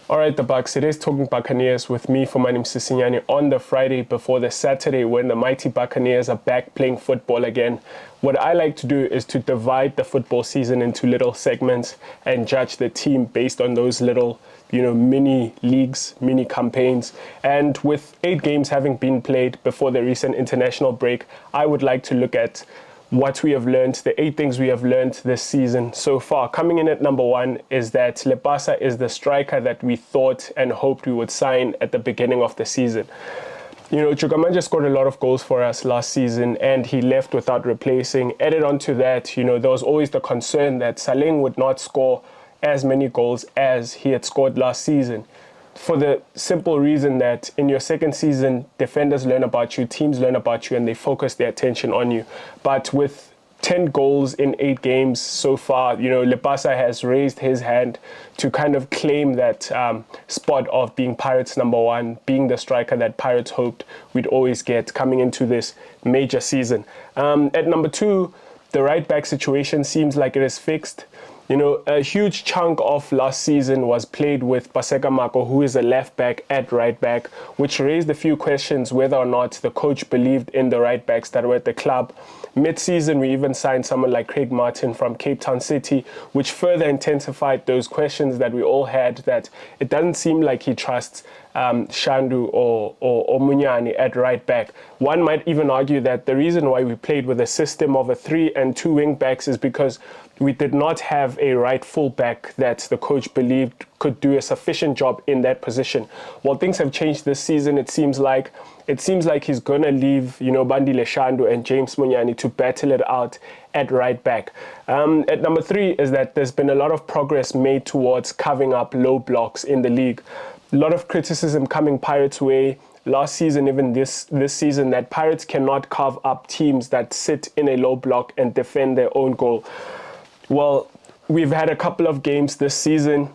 All right, the Bucks. It is Talking Buccaneers with me, Fumane, on the Friday before the Saturday when the mighty Buccaneers are back playing football again. What I like to do is to divide the football season into little segments and judge the team based on those little, mini leagues, mini campaigns. And with 8 games having been played before the recent international break, I would like to look at what we have learned, the 8 things we have learned this season so far. Coming in at number 1 is that Lepasa is the striker that we thought and hoped we would sign at the beginning of the season. Chukwamanja scored a lot of goals for us last season and he left without replacing. Added on to that, there was always the concern that Saleng would not score as many goals as he had scored last season. For the simple reason that in your second season, defenders learn about you, teams learn about you, and they focus their attention on you. But with 10 goals in 8 games so far, Lepasa has raised his hand to kind of claim that spot of being Pirates number 1, being the striker that Pirates hoped we'd always get coming into this major season. At number 2, the right back situation seems like it is fixed. A huge chunk of last season was played with Paseka Mako, who is a left back at right back, which raised a few questions whether or not the coach believed in the right backs that were at the club. Mid-season, we even signed someone like Craig Martin from Cape Town City, which further intensified those questions that we all had, that it doesn't seem like he trusts Shandu or Munyani at right back. One might even argue that the reason why we played with a system of a 3 and 2 wing backs is because we did not have a right full back that the coach believed could do a sufficient job in that position. Well, things have changed this season. It seems like he's going to leave, Bandile Shandu and James Munyani to battle it out at right back. At number 3 is that there's been a lot of progress made towards covering up low blocks in the league. A lot of criticism coming Pirates' way last season, even this season, that Pirates cannot carve up teams that sit in a low block and defend their own goal. Well, we've had a couple of games this season,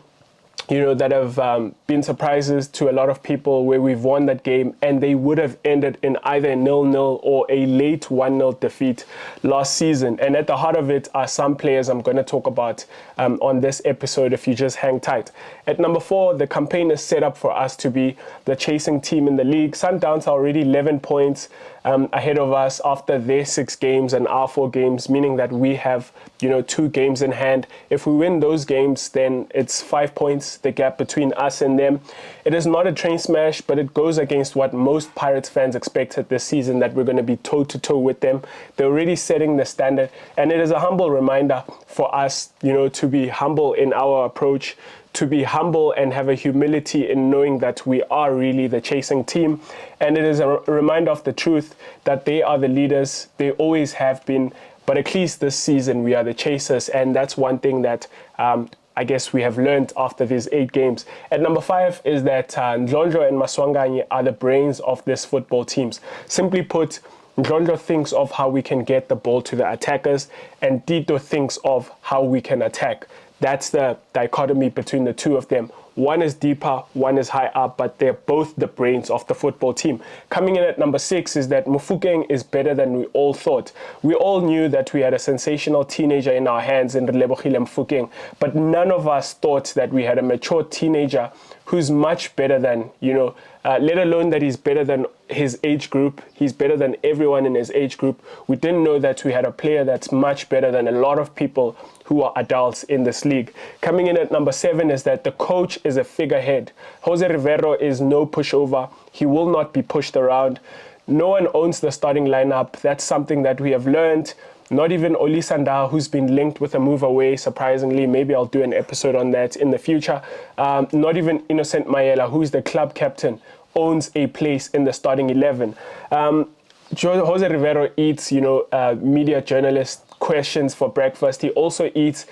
that have been surprises to a lot of people where we've won that game and they would have ended in either a 0-0 or a late 1-0 defeat last season. And at the heart of it are some players I'm going to talk about on this episode if you just hang tight. At number 4, the campaign is set up for us to be the chasing team in the league. Sundowns are already 11 points ahead of us after their 6 games and our 4 games, meaning that we have 2 games in hand. If we win those games, then it's 5 points, the gap between us and them. It is not a train smash, but it goes against what most Pirates fans expected this season, that we're going to be toe-to-toe with them. They're already setting the standard, and it is a humble reminder for us, to be humble in our approach, to be humble and have a humility in knowing that we are really the chasing team. And it is a reminder of the truth that they are the leaders. They always have been. But at least this season, we are the chasers. And that's one thing that I guess we have learned after these 8 games. At number 5 is that Ndlondlo and Maswanganye are the brains of this football teams. Simply put, Ndlondlo thinks of how we can get the ball to the attackers, and Tito thinks of how we can attack. That's the dichotomy between the two of them. One is deeper, one is high up, but they're both the brains of the football team. Coming in at number 6 is that Mufokeng is better than we all thought. We all knew that we had a sensational teenager in our hands in Relebohile Mufokeng, but none of us thought that we had a mature teenager who's much better than, let alone that he's better than his age group. He's better than everyone in his age group. We didn't know that we had a player that's much better than a lot of people who are adults in this league. Coming in at number 7 is that the coach is a figurehead. Jose Rivero is no pushover. He will not be pushed around. No one owns the starting lineup. That's something that we have learned. Not even Oli Sanda, who's been linked with a move away, surprisingly. Maybe I'll do an episode on that in the future. Not even Innocent Mayela, who's the club captain, owns a place in the starting 11. Jose Rivero eats, media journalist questions for breakfast. He also eats,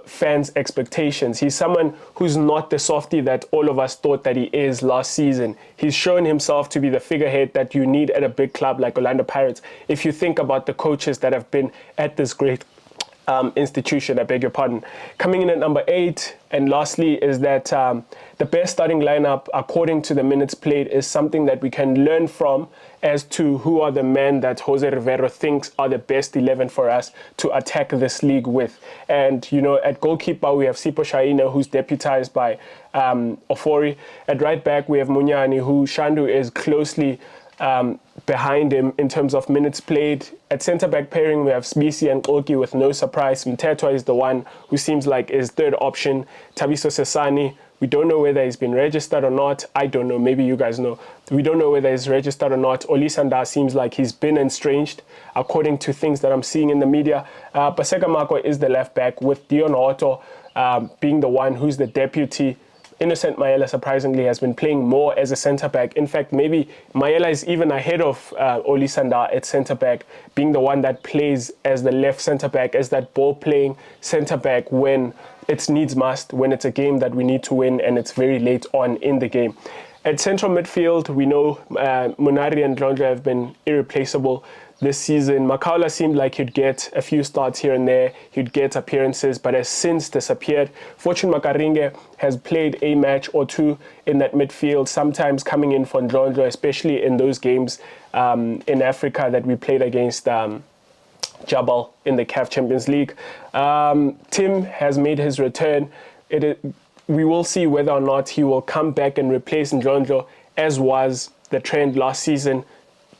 fans' expectations. He's someone who's not the softie that all of us thought that he is last season. He's shown himself to be the figurehead that you need at a big club like Orlando Pirates. If you think about the coaches that have been at this great institution, I beg your pardon. Coming in at number 8, and lastly, is that the best starting lineup, according to the minutes played, is something that we can learn from as to who are the men that Jose Rivero thinks are the best 11 for us to attack this league with. And, you know, at goalkeeper, we have Sipo Shaina, who's deputized by Ofori. At right back, we have Munyani, who Shandu is closely behind him in terms of minutes played. At centre-back pairing, we have Sbisi and Oki with no surprise. Mtetwa is the one who seems like his third option. Tabiso Sesani, we don't know whether he's been registered or not. I don't know. Maybe you guys know. We don't know whether he's registered or not. Olisanda seems like he's been estranged, according to things that I'm seeing in the media. Paseka Mako is the left back, with Dion Otto being the one who's the deputy. Innocent Mayela, surprisingly, has been playing more as a centre-back. In fact, maybe Mayela is even ahead of Olisanda at centre-back, being the one that plays as the left centre-back, as that ball-playing centre-back when it's needs must, when it's a game that we need to win and it's very late on in the game. At central midfield, we know Munari and Ndlondlo have been irreplaceable this season. Makaula seemed like he'd get a few starts here and there, he'd get appearances, but has since disappeared. Fortune Makaringe has played a match or two in that midfield, sometimes coming in for Ndlondlo, especially in those games in Africa that we played against Jabal in the CAF Champions League. Tim has made his return. We will see whether or not he will come back and replace Ndlondlo, as was the trend last season.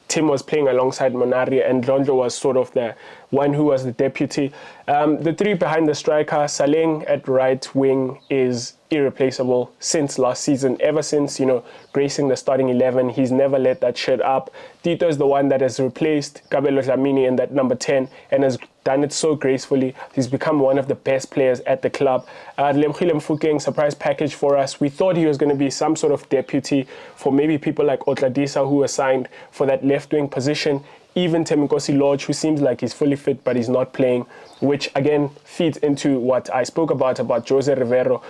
Tim was playing alongside Monari, and Ndlondlo was sort of the one who was the deputy. The three behind the striker, Saleng at right wing, is irreplaceable since last season. Ever since, you know, gracing the starting 11, he's never let that shit up. Tito is the one that has replaced Kabelo Dlamini in that number 10 and has done it so gracefully. He's become one of the best players at the club. Lemkhile Mfukeng, surprise package for us. We thought he was going to be some sort of deputy for maybe people like Otladisa, who were signed for that left wing position. Even Temikosi Lodge, who seems like he's fully fit but he's not playing, which again feeds into what I spoke about Jose Rivero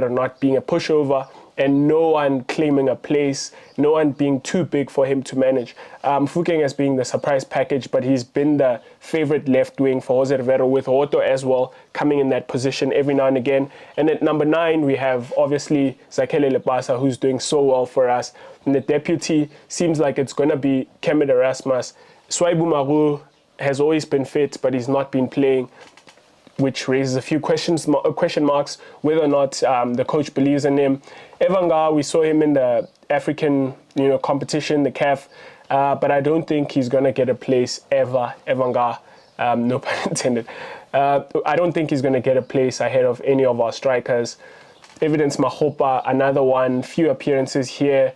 not being a pushover and no one claiming a place, no one being too big for him to manage. Mfukeng as being the surprise package, but he's been the favorite left wing for Jose Rivero, with Otto as well coming in that position every now and again. And at number 9, we have obviously Zakele Lepasa, who's doing so well for us. And the deputy seems like it's going to be Kemet Erasmus. Swaibu Maru has always been fit, but he's not been playing, which raises a few question marks whether or not the coach believes in him. Evanga, we saw him in the African competition, the CAF, but I don't think he's going to get a place ever. Evanga, no pun intended. I don't think he's going to get a place ahead of any of our strikers. Evidence Mahopa, another one, few appearances here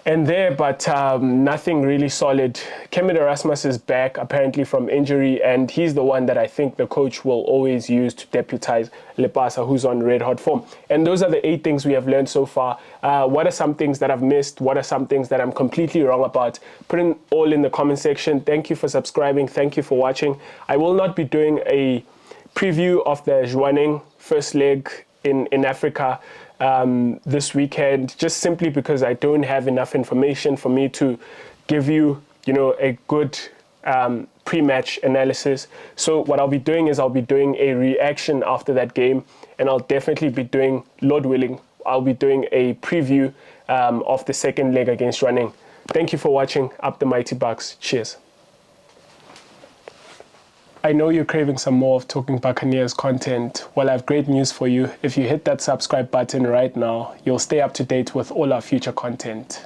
and there, but nothing really solid. Kemet Erasmus is back apparently from injury, and he's the one that I think the coach will always use to deputize Lepasa, who's on red hot form. And those are the 8 things we have learned so far. What are some things that I've missed? What are some things that I'm completely wrong about? Put it all in the comment section. Thank you for subscribing. Thank you for watching. I will not be doing a preview of the Zwaneng first leg in Africa this weekend, just simply because I don't have enough information for me to give you, a good pre-match analysis. So what I'll be doing is I'll be doing a reaction after that game, and I'll definitely be doing, Lord willing, I'll be doing a preview of the second leg against Zwaneng. Thank you for watching. Up the Mighty Bucks. Cheers. I know you're craving some more of Talking Buccaneers content. Well, I have great news for you. If you hit that subscribe button right now, you'll stay up to date with all our future content.